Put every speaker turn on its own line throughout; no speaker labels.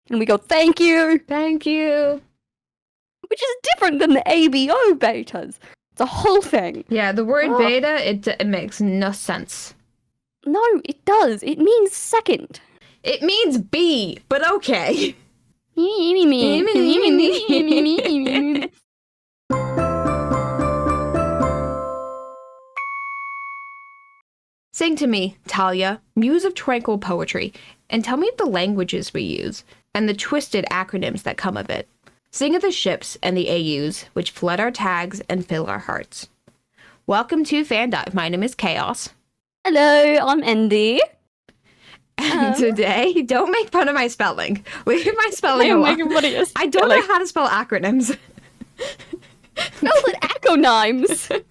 and we go, thank you,
Thank you.
which is different than the ABO betas. It's a whole thing.
Yeah, the word
Oh.
beta, it makes no sense.
No, it does. It means second.
It means B, but okay. Sing to me, Talia, muse of tranquil poetry, and tell me the languages we use, and the twisted acronyms that come of it. Sing of the ships and the AUs, which flood our tags and fill our hearts. Welcome to FanDive. My name is Chaos.
Hello, I'm Andy.
And today, don't make fun of my spelling. Leave my spelling alone. I don't know how to spell acronyms.
Spell it acronyms.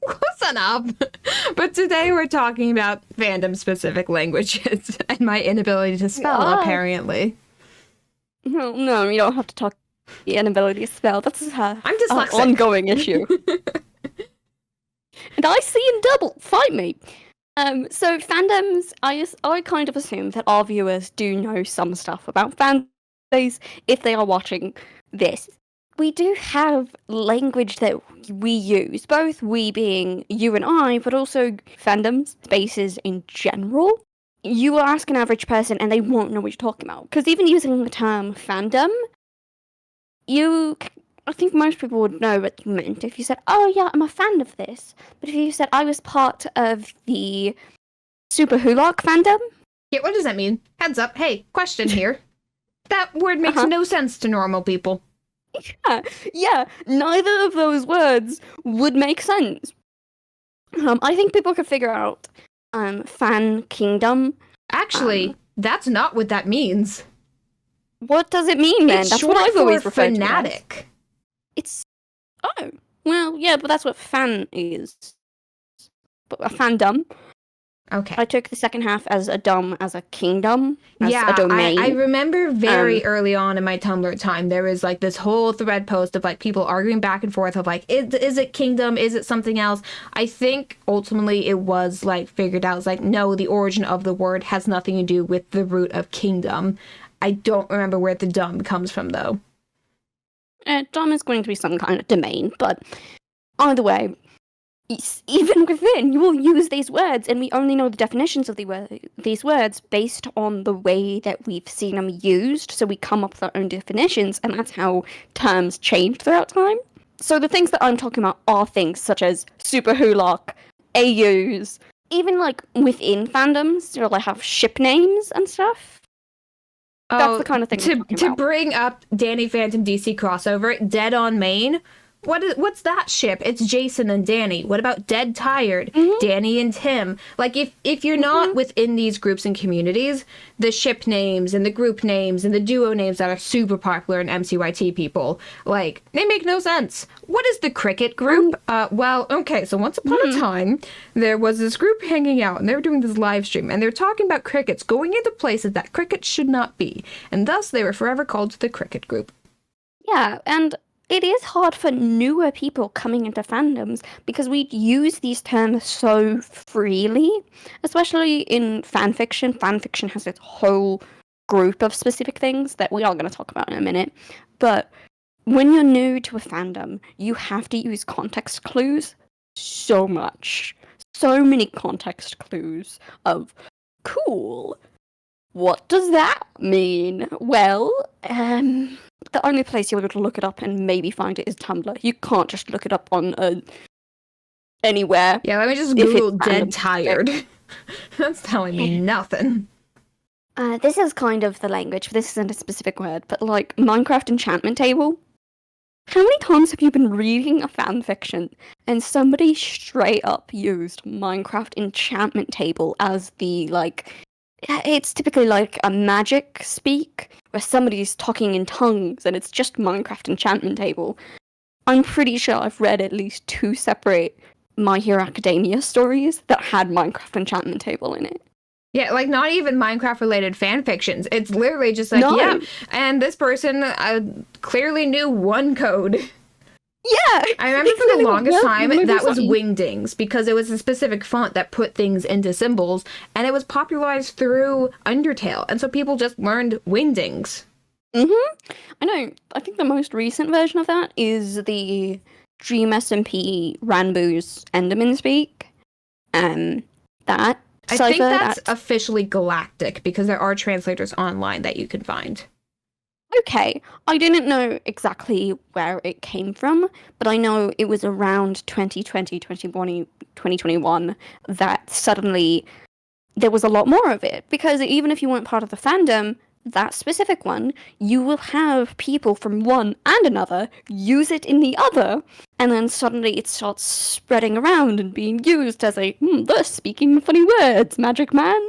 Close enough. But today we're talking about fandom-specific languages and my inability to spell, apparently.
No, you don't have to talk the inability to spell. That's
I'm dyslexic.
Ongoing issue. And I see in double. Fight me. So fandoms, I kind of assume that our viewers do know some stuff about fandoms if they are watching this. We do have language that we use, both we being you and I, but also fandoms, spaces in general. You will ask an average person and they won't know what you're talking about. Because even using the term fandom, I think most people would know what you meant if you said, oh yeah, I'm a fan of this. But if you said, I was part of the Super Hulock fandom.
Yeah, what does that mean? Heads up. Hey, question here. That word makes no sense to normal people.
Yeah, neither of those words would make sense. I think people could figure out fan kingdom.
Actually, that's not what that means.
What does it mean then?
It's
That's
short
what I've
for
always referred
fanatic.
to it as. Oh, well, yeah, but that's what fan is. But a fandom.
Okay.
I took the second half as a kingdom, as
yeah,
a domain.
I remember very early on in my Tumblr time, there was like this whole thread post of like people arguing back and forth of like, is it kingdom? Is it something else? I think ultimately it was like figured out. It's like, no, the origin of the word has nothing to do with the root of kingdom. I don't remember where the dumb comes from though.
Dom is going to be some kind of domain, but either way, even within, you will use these words, and we only know the definitions of these words based on the way that we've seen them used, so we come up with our own definitions, and that's how terms change throughout time. So the things that I'm talking about are things such as Super Hulock, AUs, even like within fandoms, you'll like have ship names and stuff. That's the kind of thing
to bring up Danny Phantom DC crossover, Dead on Main. What's that ship? It's Jason and Danny. What about Dead Tired? Danny and Tim. Like if you're not within these groups and communities, the ship names and the group names and the duo names that are super popular in MCYT people, like they make no sense. What is the cricket group? Well, okay, so once upon a time, there was this group hanging out and they were doing this live stream and they were talking about crickets going into places that crickets should not be, and thus they were forever called the cricket group.
Yeah, and it is hard for newer people coming into fandoms because we use these terms so freely, especially in fanfiction. Fanfiction has its whole group of specific things that we are going to talk about in a minute. But when you're new to a fandom, you have to use context clues so much. So many context clues of, cool, what does that mean? Well, the only place you're able to look it up and maybe find it is Tumblr. You can't just look it up on anywhere.
Yeah, let me just Google Dead Tired. That's telling me nothing.
This is kind of the language. This isn't a specific word, but like Minecraft enchantment table. How many times have you been reading a fanfiction and somebody straight up used Minecraft enchantment table as the like... It's typically like a magic speak where somebody's talking in tongues and it's just Minecraft enchantment table. I'm pretty sure I've read at least 2 separate My Hero Academia stories that had Minecraft enchantment table in it.
Yeah, like not even Minecraft related fan fictions. It's literally just like, yeah, and this person clearly knew one code.
Yeah!
I remember for the longest time that was Wingdings, because it was a specific font that put things into symbols, and it was popularized through Undertale, and so people just learned Wingdings.
I know. I think the most recent version of that is the Dream SMP Ranboo's Enderman Speak. That
I think
cipher,
that's
that's
officially galactic because there are translators online that you can find.
okay. I didn't know exactly where it came from, but I know it was around 2020, 2021 that suddenly there was a lot more of it. Because even if you weren't part of the fandom, that specific one, you will have people from one and another use it in the other, and then suddenly it starts spreading around and being used as a, they're speaking funny words, magic man.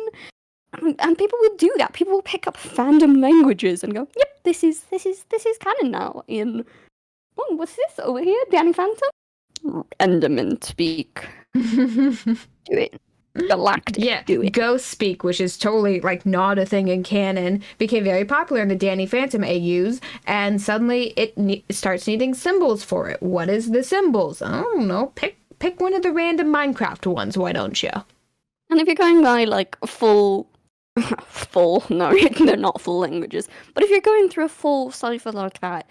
And people will do that. People will pick up fandom languages and go, "Yep, this is canon now." In what's this over here? Danny Phantom, Enderman speak. Do it, Galactic.
Yeah,
Do it.
Ghost Speak, which is totally like not a thing in canon, became very popular in the Danny Phantom AUs, and suddenly it starts needing symbols for it. What is the symbols? I don't know. Pick one of the random Minecraft ones, why don't you?
And if you're going by like full, no, they're not full languages. But if you're going through a full cipher like that,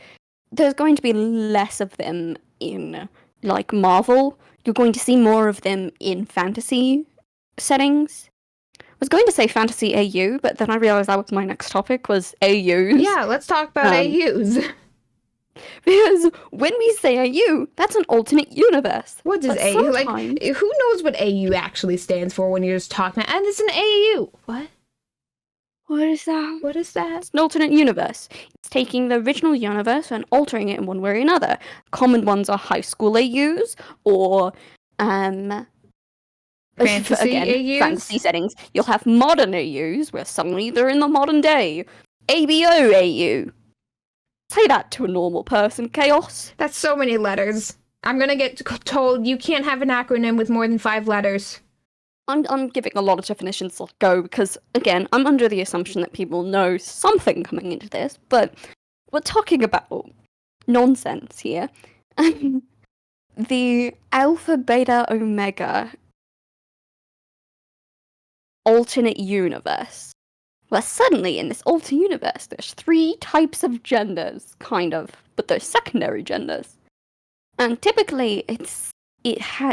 there's going to be less of them in like Marvel. You're going to see more of them in fantasy settings. I was going to say fantasy AU, but then I realized that was my next topic was AUs.
Yeah, let's talk about AUs.
Because when we say AU, that's an alternate universe.
What does AU like? Who knows what AU actually stands for when you're just talking? And it's an AU. What?
What is that?
What is that?
It's an alternate universe. It's taking the original universe and altering it in one way or another. Common ones are high school AUs or
fantasy AUs?
Fantasy settings. You'll have modern AUs where suddenly they're in the modern day. ABO AU. Say that to a normal person, Chaos.
That's so many letters. I'm gonna get told you can't have an acronym with more than 5 letters.
I'm giving a lot of definitions a go because, again, I'm under the assumption that people know something coming into this, but we're talking about nonsense here. The Alpha, Beta, Omega alternate universe. Where suddenly, in this alternate universe, there's 3 types of genders, kind of, but they're secondary genders. And typically, it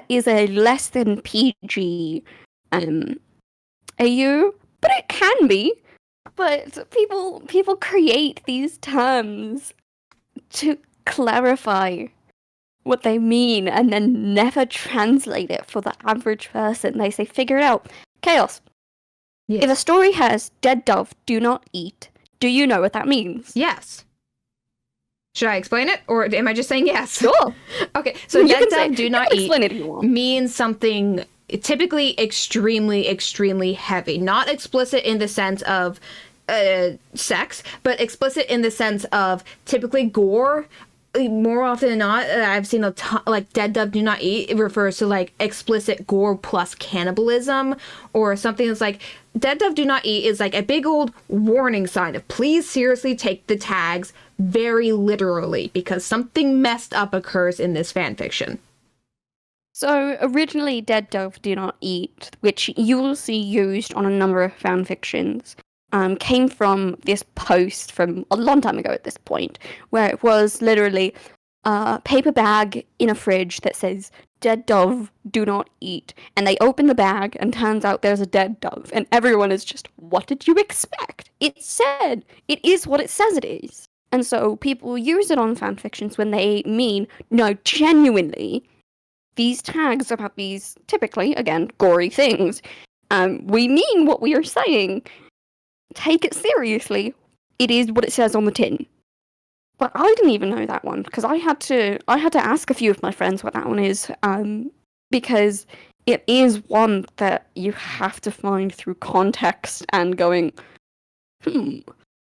is a less than PG AU, but it can be. But people create these terms to clarify what they mean and then never translate it for the average person. They say, figure it out. Chaos. Yes. If a story has dead dove, do not eat, do you know what that means?
Yes. Should I explain it, or am I just saying yes?
Sure.
Okay, so dead dove, do not eat
explain it if you want.
Means something typically extremely, extremely heavy. Not explicit in the sense of sex, but explicit in the sense of typically gore. More often than not, I've seen a ton, like dead dove do not eat. It refers to like explicit gore plus cannibalism, or something that's like dead dove do not eat is like a big old warning sign of please seriously take the tags very literally because something messed up occurs in this fanfiction.
So originally, dead dove do not eat, which you will see used on a number of fanfictions. Came from this post from a long time ago at this point, where it was literally a paper bag in a fridge that says, dead dove, do not eat. And they open the bag and turns out there's a dead dove. And everyone is just, what did you expect? It said, it is what it says it is. And so people use it on fanfictions when they mean, no, genuinely, these tags about these, typically, again, gory things. We mean what we are saying. Take it seriously. It is what it says on the tin. But I didn't even know that one because I had to ask a few of my friends what that one is, because it is one that you have to find through context and going,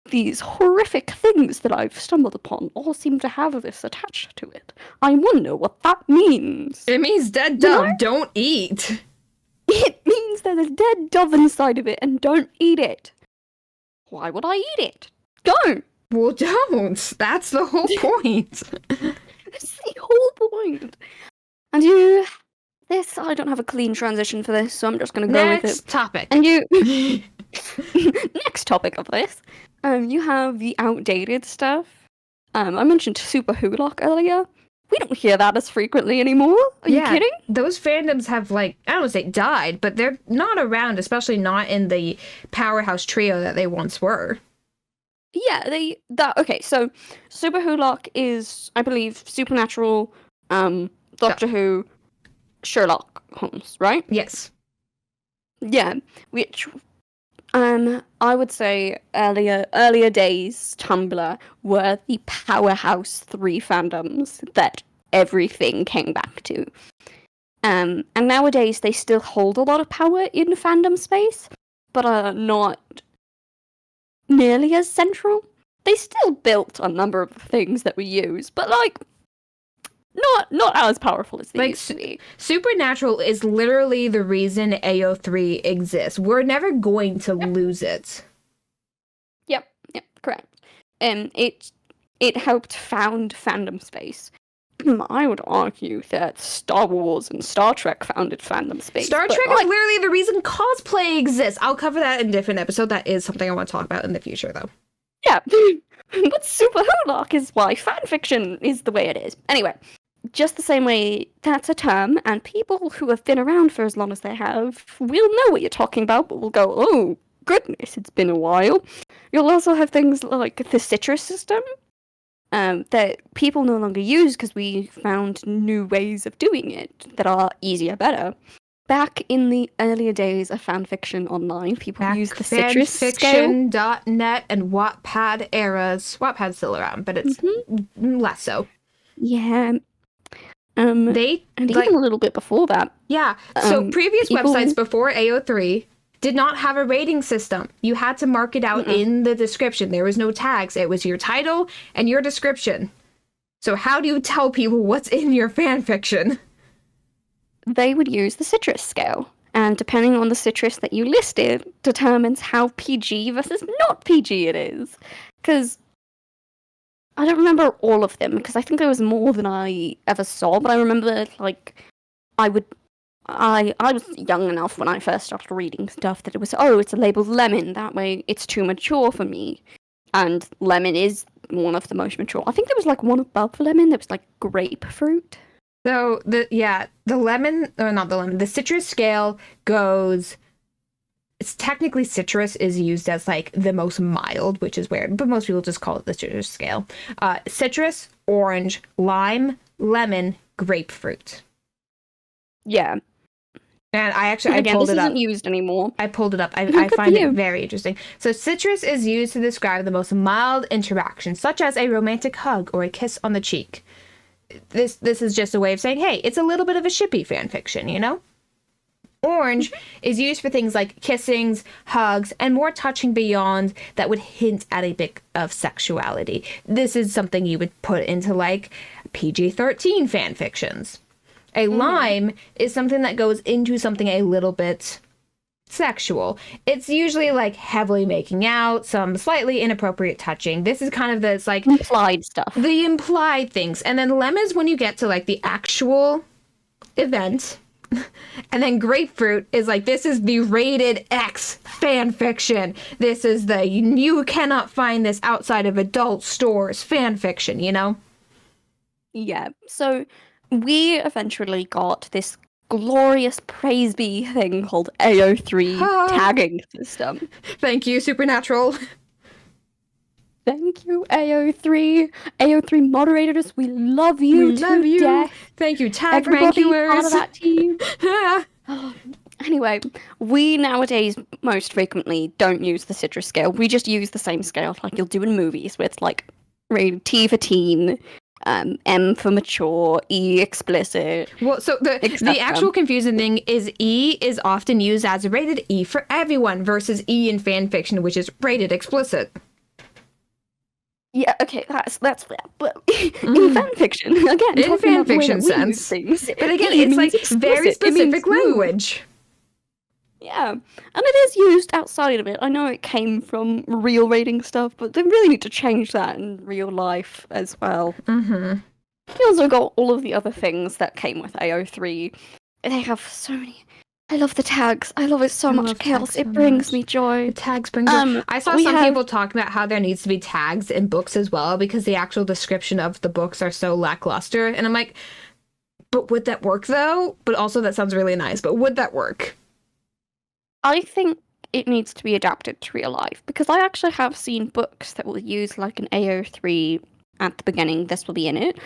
these horrific things that I've stumbled upon all seem to have this attached to it. I wonder what that means.
It means dead dove, don't eat.
It means there's a dead dove inside of it and don't eat it. Why would I eat it? Don't!
Well, don't! That's the whole point!
That's the whole point! And I don't have a clean transition for this, so I'm just gonna go with it.
Next topic.
And Next topic of this. You have the outdated stuff. I mentioned Super Hulock earlier. We don't hear that as frequently anymore. Are you kidding?
Those fandoms have, like, I don't want to say died, but they're not around, especially not in the powerhouse trio that they once were.
Yeah, okay, so Super Hulock is, I believe, Supernatural, Doctor Who, Sherlock Holmes, right?
Yes.
Yeah, which I would say earlier days Tumblr were the powerhouse 3 fandoms that everything came back to. And nowadays they still hold a lot of power in fandom space, but are not nearly as central. They still built a number of things that we use, but like not as powerful as they used to be.
Supernatural is literally the reason AO3 exists. We're never going to lose it.
Yep, correct. It helped found fandom space. I would argue that Star Wars and Star Trek founded fandom space.
Star Trek is literally the reason cosplay exists. I'll cover that in a different episode. That is something I want to talk about in the future, though.
Yeah, but Super Hulock is why fanfiction is the way it is. Anyway, just the same way that's a term, and people who have been around for as long as they have will know what you're talking about, but will go, oh, goodness, it's been a while. You'll also have things like the citrus system, that people no longer use because we found new ways of doing it that are easier, better. Back in the earlier days of fanfiction online, people used the citrus scale.
Fanfiction.net and Wattpad eras. Wattpad's still around, but it's less so.
Yeah.
And
even a little bit before that.
Yeah. So previous websites before AO3 did not have a rating system. You had to mark it out in the description. There was no tags. It was your title and your description. So how do you tell people what's in your fanfiction?
They would use the citrus scale. And depending on the citrus that you listed, determines how PG versus not PG it is. Because I don't remember all of them, because I think there was more than I ever saw, but I remember, like, I was young enough when I first started reading stuff that it was, it's a labeled lemon, that way it's too mature for me. And lemon is one of the most mature. I think there was, like, one above lemon that was, like, grapefruit.
So, the citrus scale goes... It's technically citrus is used as, like, the most mild, which is weird, but most people just call it the citrus scale. Citrus, orange, lime, lemon, grapefruit.
Yeah.
And I pulled it up.
This isn't used anymore.
I pulled it up. I find it very interesting. So citrus is used to describe the most mild interaction, such as a romantic hug or a kiss on the cheek. This is just a way of saying, hey, it's a little bit of a shippy fan fiction, you know? Orange is used for things like kissings, hugs, and more touching beyond that would hint at a bit of sexuality. This is something you would put into, like, PG-13 fan fictions. A lime is something that goes into something a little bit sexual. It's usually, like, heavily making out, some slightly inappropriate touching. This is kind of the, like...
implied stuff.
The implied things. And then lemons when you get to, like, the actual event... And then grapefruit is like, this is the rated X fan fiction. This is the you cannot find this outside of adult stores fan fiction, you know?
Yeah. So we eventually got this glorious praise be thing called AO3 tagging system.
Thank you, Supernatural.
Thank you, AO3. AO3 moderators, we love you.
We love you.
Death.
Thank you, tag
Everybody
rankers.
Part of that team. Anyway, we nowadays most frequently don't use the citrus scale. We just use the same scale like you'll do in movies, where it's like rated T for teen, M for mature, E explicit.
Well, so the actual confusing thing is E is often used as rated E for everyone versus E in fan fiction, which is rated explicit.
Yeah, okay, that's fair. But in fan fiction, again,
in fan fiction sense,
things,
but again, it's like explicit. Very specific language.
Yeah, and it is used outside of it. I know it came from real rating stuff, but they really need to change that in real life as well. You also got all of the other things that came with AO3. They have so many. I love the tags. I love it so
I
much,
love
Chaos.
tags
It
so
brings
much.
me joy.
The tags bring joy. I saw
we
some
have
people talking about how there needs to be tags in books as well because the actual description of the books are so lackluster. And I'm like, but would that work though? But also that sounds really nice. But would that work?
I think it needs to be adapted to real life because I actually have seen books that will use like an AO3 at the beginning. This will be in it.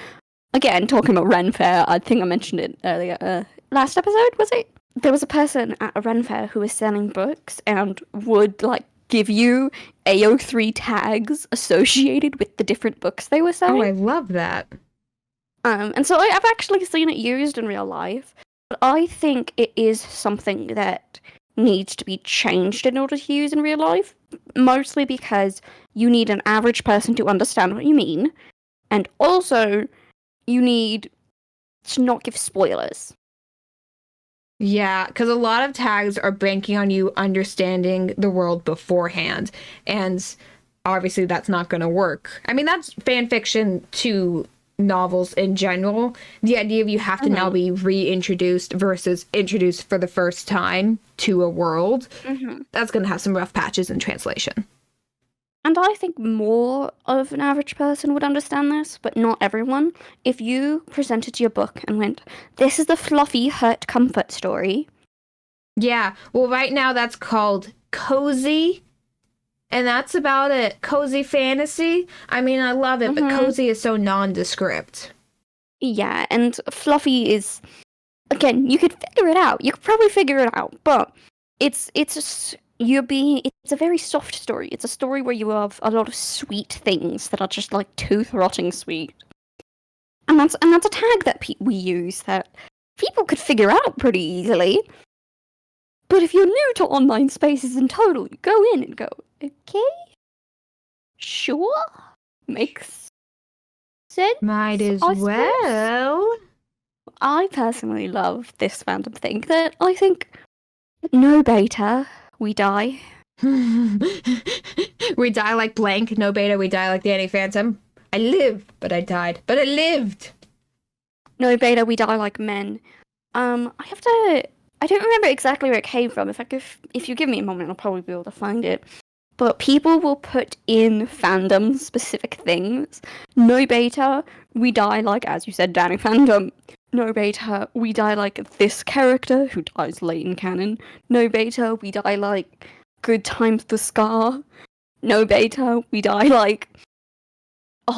Again, talking about Ren Fair, I think I mentioned it earlier. Last episode, was it? There was a person at a Ren Fair who was selling books and would like give you AO3 tags associated with the different books they were selling.
Oh, I love that.
And so I've actually seen it used in real life, but I think it is something that needs to be changed in order to use in real life, mostly because you need an average person to understand what you mean, and also you need to not give spoilers.
Yeah, because a lot of tags are banking on you understanding the world beforehand. And obviously that's not going to work. I mean, that's fan fiction to novels in general. The idea of you have to now be reintroduced versus introduced for the first time to a world, that's going to have some rough patches in translation.
And I think more of an average person would understand this, but not everyone. If you presented your book and went, this is the fluffy hurt comfort story.
Yeah, well, right now that's called cozy. And that's about it. Cozy fantasy. I mean, I love it, but cozy is so nondescript.
Yeah, and fluffy is, again, you could figure it out. You could probably figure it out, but it's a very soft story. It's a story where you have a lot of sweet things that are just like tooth rotting sweet, and that's a tag that we use that people could figure out pretty easily. But if you're new to online spaces in total, you go in and go, okay, sure, makes sense.
Might as well.
I personally love this fandom thing that I think no beta, we die.
We die like blank, no beta, we die like Danny Phantom. I live, but I died. But I lived.
No beta, we die like men. I don't remember exactly where it came from. If you give me a moment, I'll probably be able to find it. But people will put in fandom specific things. No beta, we die like, as you said, Danny Phantom. No beta, we die like this character who dies late in canon. No beta, we die like Good Times the Scar. No beta, we die like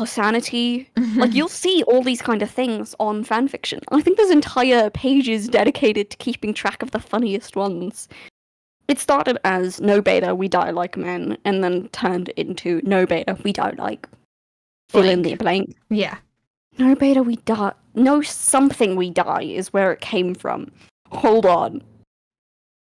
sanity. Like, you'll see all these kind of things on fanfiction. I think there's entire pages dedicated to keeping track of the funniest ones. It started as no beta, we die like men, and then turned into no beta, we die like fill in the blank.
Yeah.
No beta, we die. No something we die is where it came from. Hold on.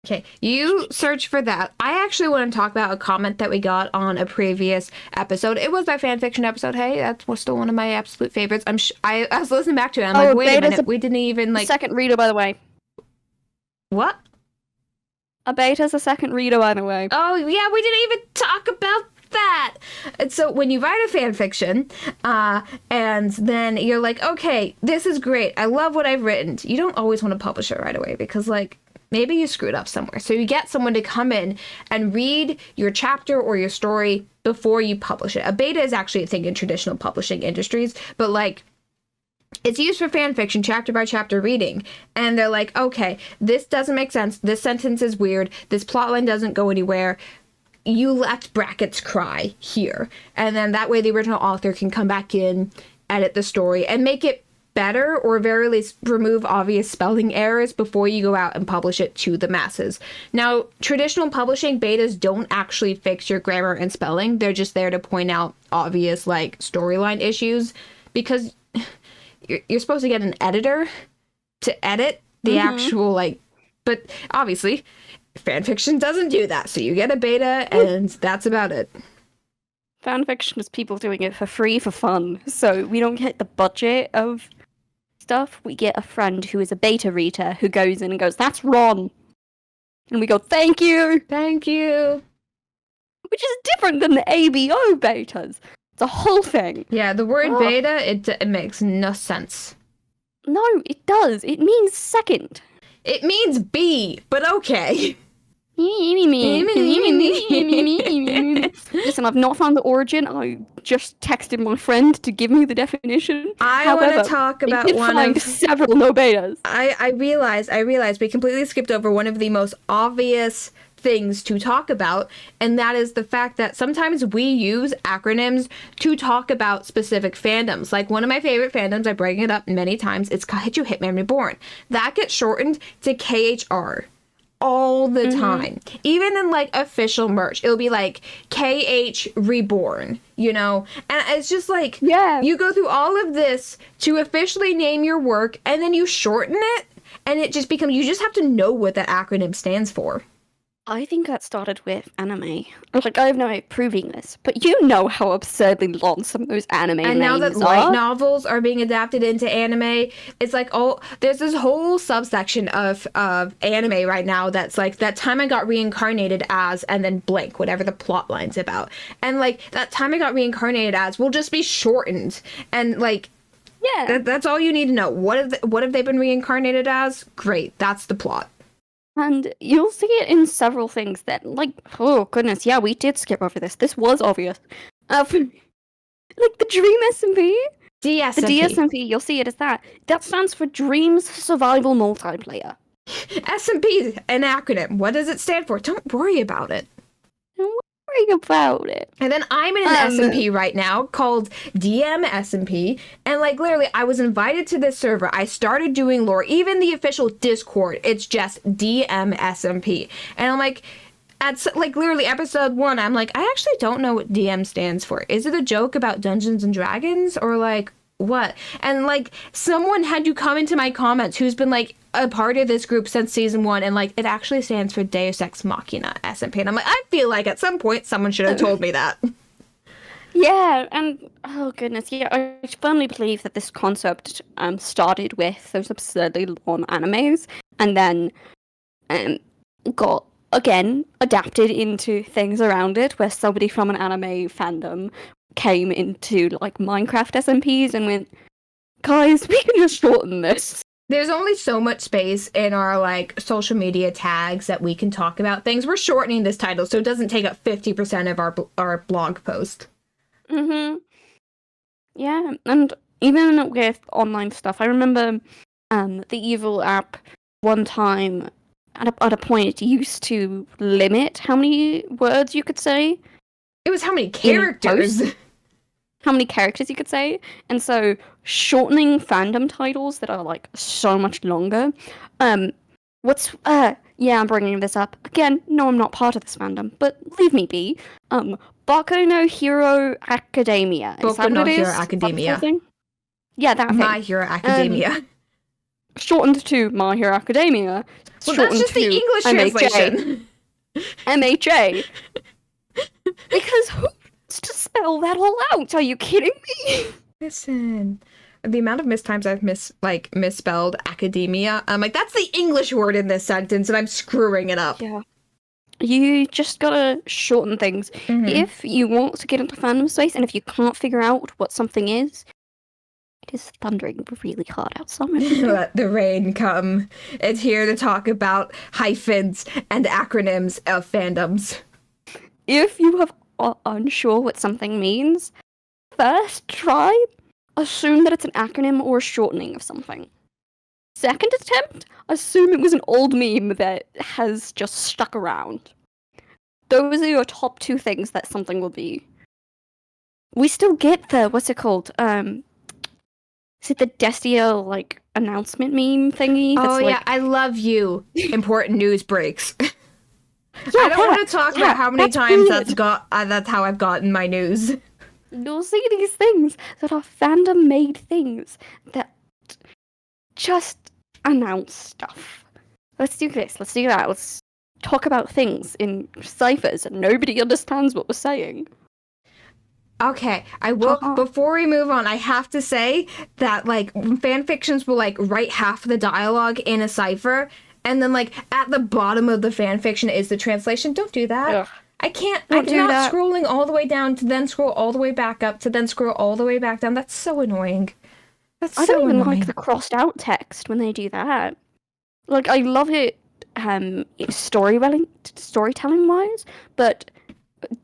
Okay, you search for that. I actually want to talk about a comment that we got on a previous episode. It was my fanfiction episode. Hey, that was still one of my absolute favorites. I was listening back to it. I'm like, wait a minute, we didn't even like.
Second reader, by the way.
What?
A beta's a second reader, by the way.
Oh yeah, we didn't even talk about that. And so when you write a fanfiction, and then you're like, okay, this is great. I love what I've written. You don't always want to publish it right away because like. Maybe you screwed up somewhere. So you get someone to come in and read your chapter or your story before you publish it. A beta is actually a thing in traditional publishing industries, but like it's used for fan fiction, chapter by chapter reading. And they're like, okay, this doesn't make sense. This sentence is weird. This plotline doesn't go anywhere. You let brackets cry here. And then that way the original author can come back in, edit the story, and make it better, or very least remove obvious spelling errors before you go out and publish it to the masses. Now, traditional publishing betas don't actually fix your grammar and spelling. They're just there to point out obvious like storyline issues because you're supposed to get an editor to edit the actual like, but obviously fanfiction doesn't do that. So you get a beta and that's about it.
Fanfiction is people doing it for free for fun. So we don't get the budget of stuff. We get a friend who is a beta reader who goes in and goes, that's wrong. And we go, thank you.
Thank you.
Which is different than the ABO betas. It's a whole thing.
Yeah, the word beta, it makes no sense.
No, it does. It means second.
It means bee, but okay.
Listen, I've not found the origin. I just texted my friend to give me the definition.
I want to
However,
talk
I
about
did
one
find
of.
several no betas.
I realized we completely skipped over one of the most obvious things to talk about, and that is the fact that sometimes we use acronyms to talk about specific fandoms. Like one of my favorite fandoms, I bring it up many times, it's Kaiju Hitman Reborn. That gets shortened to KHR all the time. Even in like official merch, it'll be like KH Reborn, you know? And it's just like,
Yeah.
you go through all of this to officially name your work, and then you shorten it, and it just becomes, you just have to know what that acronym stands for.
I think that started with anime. Like, I have no way of proving this, but you know how absurdly long some of those anime
And
names
now that
are.
light novels are being adapted into anime, it's like, oh, there's this whole subsection of anime right now that's like that time I got reincarnated as, and then blank, whatever the plot line's about. And like that time I got reincarnated as will just be shortened. And like,
Yeah.
that's all you need to know. What have they been reincarnated as? Great, that's the plot.
And you'll see it in several things that, like, oh goodness, yeah, we did skip over this. This was obvious. Like the Dream SMP,
DSMP.
the DSMP, you'll see it as that. That stands for Dreams Survival Multiplayer.
SMP, an acronym. What does it stand for? Don't worry about it.
Don't worry about it.
And then I'm in an SMP right now called DM SMP, and like literally I was invited to this server. I started doing lore, even the official Discord, it's just DM SMP. And I'm like, at like literally episode 1, I'm like, I actually don't know what DM stands for. Is it a joke about Dungeons and Dragons, or like what? And like someone had to come into my comments who's been like a part of this group since season 1, and like it actually stands for Deus Ex Machina SMP. And I'm like, I feel like at some point someone should have told me that.
Yeah, and oh goodness, yeah, I firmly believe that this concept started with those absurdly long animes, and then got again adapted into things around it, where somebody from an anime fandom came into like Minecraft SMPs and went, guys, we can just shorten this.
There's only so much space in our like social media tags that we can talk about things. We're shortening this title so it doesn't take up 50% of our blog post.
Yeah, and even with online stuff, I remember the Evil app one time at a point used to limit how many words you could say.
It was how many characters?
How many characters you could say. And so shortening fandom titles that are like so much longer. Yeah, I'm bringing this up. Again, no, I'm not part of this fandom, but leave me be. Boku no Hero Academia. Is that
Boku no
what it
Hero
is?
Academia.
Yeah, that thing.
My Hero Academia.
Shortened to My Hero Academia.
Well, that's just the English translation.
MHA. Because who wants to spell that all out? Are you kidding me?
Listen, the amount of mistimes I've misspelled academia, I'm like, that's the English word in this sentence, and I'm screwing it up.
Yeah. You just gotta shorten things. If you want to get into fandom space, and if you can't figure out what something is, it is thundering really hard outside.
Let the rain come. It's here to talk about hyphens and acronyms of fandoms.
If you are unsure what something means, first try assume that it's an acronym or a shortening of something. Second attempt, assume it was an old meme that has just stuck around. Those are your top 2 things that something will be. We still get the, what's it called? Is it the Destiel, like, announcement meme thingy?
Oh, yeah,
like...
I love you. Important news breaks. I don't want to talk about how many times that's how I've gotten my news.
You'll see these things that are fandom-made things that just announce stuff. Let's do this, let's do that, let's talk about things in ciphers and nobody understands what we're saying.
Okay, I will, before we move on, I have to say that, like, fanfictions will, like, write half the dialogue in a cipher, and then, like, at the bottom of the fanfiction is the translation. Don't do that. Ugh. I can't, I'm not scrolling all the way down to then scroll all the way back up to then scroll all the way back down. That's so annoying.
I don't even like the crossed out text when they do that. Like, I love it, storytelling wise, but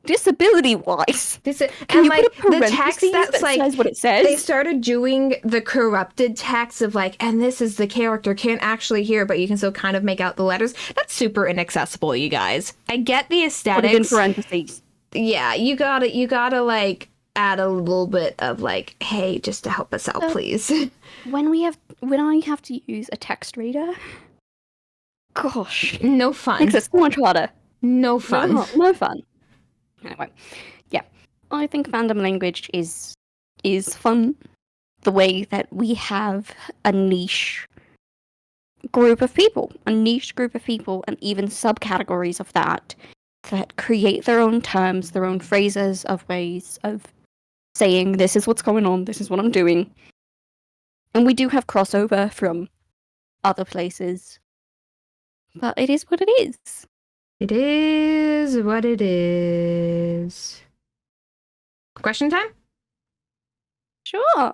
disability wise, can
And
you put
like
a
the text
parentheses
that's
that
like
says what it
they
says?
started doing the corrupted text of like, and this is the character can't actually hear, but you can still kind of make out the letters. That's super inaccessible, you guys. I get the
Put it in
aesthetics.
parentheses.
Yeah, you gotta like add a little bit of like, hey, just to help us out,
So
please.
when I have to use a text reader, gosh,
No
makes
fun.
it so much harder.
No fun.
No fun. Anyway, yeah, I think fandom language is fun. The way that we have a niche group of people, and even subcategories of that create their own terms, their own phrases of ways of saying this is what's going on, this is what I'm doing. And we do have crossover from other places, but it is what it is.
It is what it is. Question time?
Sure.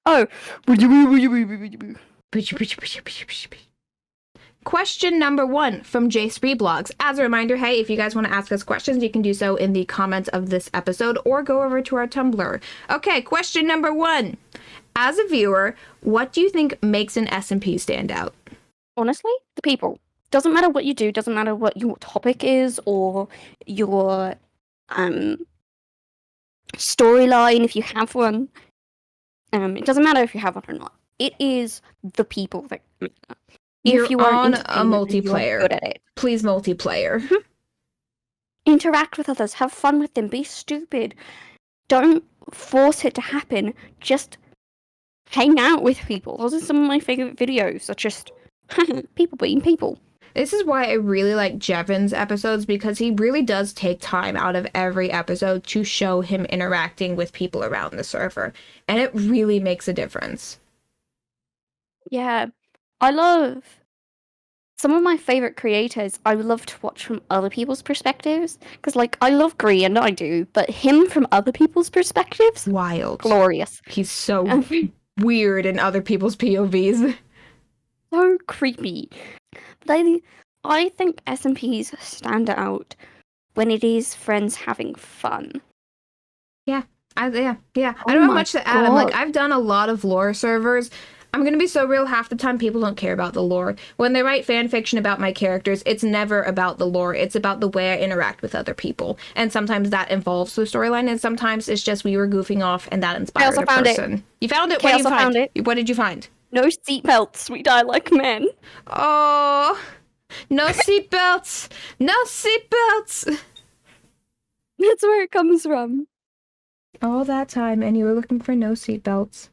Oh.
Question number 1 from Jace Reblogs. As a reminder, hey, if you guys want to ask us questions, you can do so in the comments of this episode or go over to our Tumblr. Okay, question number 1. As a viewer, what do you think makes an SMP stand out?
Honestly, the people. Doesn't matter what you do, doesn't matter what your topic is or your storyline if you have one. It doesn't matter if you have one or not. It is the people that matter.
You're
If you are
on a
entertainment, you are
multiplayer.
good at it.
Please multiplayer.
Interact with others, have fun with them, be stupid. Don't force it to happen. Just hang out with people. Those are some of my favorite videos. Are just people being people.
This is why I really like Jevon's episodes, because he really does take time out of every episode to show him interacting with people around the server. And it really makes a difference.
Yeah. I love some of my favorite creators. I love to watch from other people's perspectives. Because, like, I love Gree, and I do. But him from other people's perspectives?
Wild.
Glorious.
He's so weird in other people's POVs.
So creepy. But I think SMPs stand out when it is friends having fun.
Yeah. I don't
Oh
have
my
much to add. I'm like,
God.
I've done a lot of lore servers. I'm gonna be so real, half the time people don't care about the lore. When they write fan fiction about my characters, it's never about the lore. It's about the way I interact with other people. And sometimes that involves the storyline, and sometimes it's just we were goofing off and that inspired
also
a
found it.
person. You found it?
Okay,
What did you
also
find?
found it.
What did you find?
No seatbelts. We die like men.
Oh, no seatbelts! No seatbelts!
That's where it comes from.
All that time, and you were looking for no seatbelts.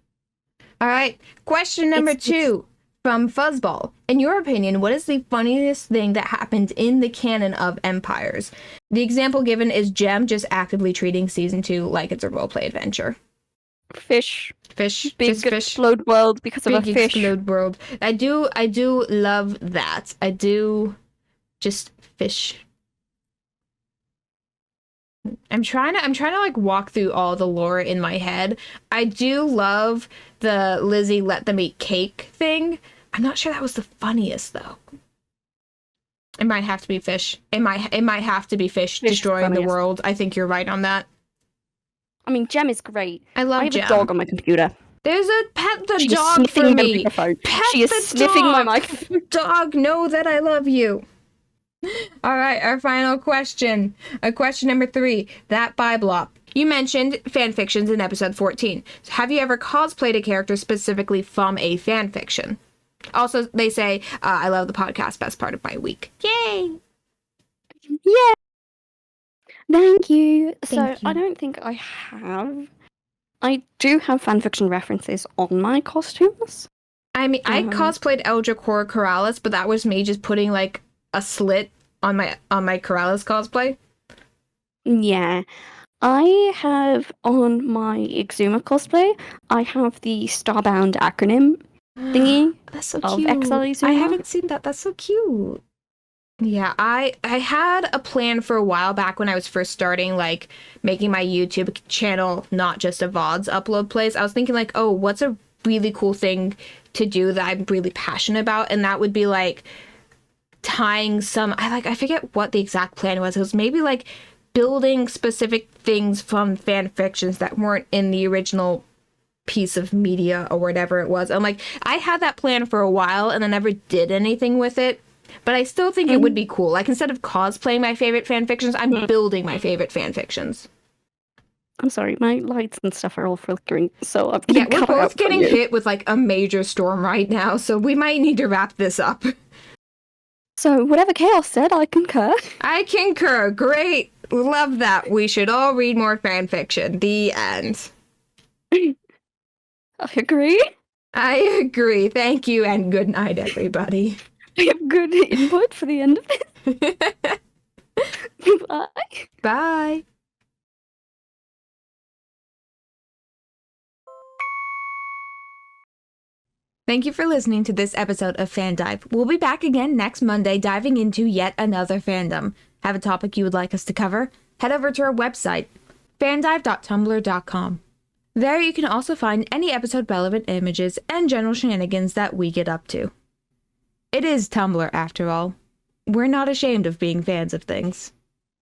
All right, question number 2 from Fuzzball. In your opinion, what is the funniest thing that happened in the canon of Empires? The example given is Jem just actively treating season 2 like it's a roleplay adventure.
Fish.
Fish.
Big
Just fish.
explode world because of a
Big
fish.
explode world. I do love that. I do just fish. I'm trying to like walk through all the lore in my head. I do love the Lizzie let them eat cake thing. I'm not sure that was the funniest though. It might have to be fish. It might have to be fish destroying the world. I think you're right on that.
I mean, Jem is great.
I love
Jem.
Jem.
I have a dog on my computer.
There's a pet the
She
dog
is
for
sniffing the
me.
microphone.
Pet
She is
the
sniffing my
dog.
microphone.
Dog, know that I love you. All right, our final question. Question number 3. That Biblop. You mentioned fanfictions in episode 14. So have you ever cosplayed a character specifically from a fanfiction? Also, they say, I love the podcast, best part of my week. Yay!
Yeah. Thank you.
Thank you.
I don't think I have. I do have fanfiction references on my costumes.
I mean, I cosplayed Eldra Corrales, but that was me just putting like a slit on my Corrales cosplay.
Yeah. I have on my Exuma cosplay, I have the Starbound acronym thingy.
That's so
of
cute.
Exile Exuma.
I haven't seen that. That's so cute. Yeah, I had a plan for a while back when I was first starting, like, making my YouTube channel not just a VODs upload place. I was thinking, like, oh, what's a really cool thing to do that I'm really passionate about, and that would be like tying some, I forget what the exact plan was. It was maybe like building specific things from fan fictions that weren't in the original piece of media or whatever it was. I'm like, I had that plan for a while and I never did anything with it, but I still think it would be cool. Like, instead of cosplaying my favorite fan fictions, I'm building my favorite fan fictions.
I'm sorry, my lights and stuff are all flickering, so I'm
Yeah,
gonna
we're
cut out
both
for
getting
you.
hit with like a major storm right now, so we might need to wrap this up.
So whatever Chaos said, I concur.
I concur. Great. Love that. We should all read more fan fiction. The end.
I agree.
I agree. Thank you, and good night, everybody.
I have good input for the end of it. Bye.
Bye. Thank you for listening to this episode of FanDive. We'll be back again next Monday, diving into yet another fandom. Have a topic you would like us to cover? Head over to our website, fandive.tumblr.com. There you can also find any episode relevant images and general shenanigans that we get up to. It is Tumblr, after all. We're not ashamed of being fans of things.